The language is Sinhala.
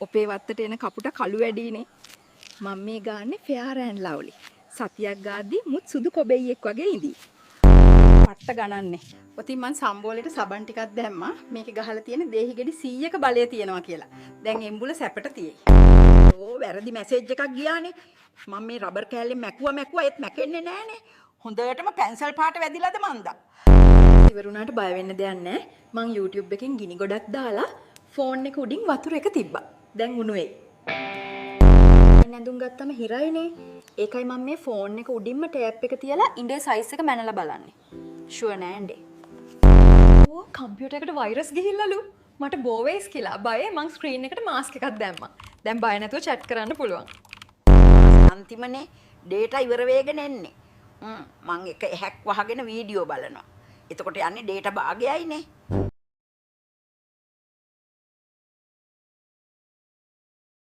ඔපේ වත්තට එන කපුට කළු වැඩිනේ. මම මේ ගාන්නේ ෆෙයාර් ඇන්ඩ් ලව්ලි. සතියක් ගාද්දි මුත් සුදු කොබෙයියෙක් වගේ ඉඳී. පට්ට ගණන්නේ. ඔතින් මං සම්බෝලෙට සබන් ටිකක් දැම්මා. මේකේ ගහලා තියෙන දේහි ගෙඩි 100ක බලය තියෙනවා කියලා. දැන් එම්බුල සැපට තියෙයි. ඕ වැරදි මැසේජ් එකක් ගියානේ. මම මේ රබර් කෑල්ලෙන් මැකුවා ඒත් මැකෙන්නේ නෑනේ. හොඳටම පැන්සල් පාට වැදිලාද මන්දා. ඉවරුණාට බය වෙන්න දෙයක් නෑ. මං YouTube එකෙන් ගිනි ගොඩක් දාලා ෆෝන් එක උඩින් වතුර එක තිබ්බා. දැන් උණු වෙයි. නැඳුම් ගත්තම හිරයිනේ. ඒකයි මම මේ ෆෝන් එක උඩින්ම ටෑප් එක තියලා ඉන්ඩේ සයිස් එක මැනලා බලන්නේ. ෂුවර් නෑ ඉන්ඩේ. ඕ කම්පියුටර් එකට වෛරස් ගිහිල්ලාලු. මට බෝ වෙයිස් කියලා බයේ මං ස්ක්‍රීන් එකට මාස්ක් එකක් දැම්මා. දැන් බය නැතුව chat කරන්න පුළුවන්. අන්තිමනේ data ඉවර වෙගෙන එන්නේ. මං එක හැක් වහගෙන වීඩියෝ බලනවා. එතකොට යන්නේ data භාගයයිනේ.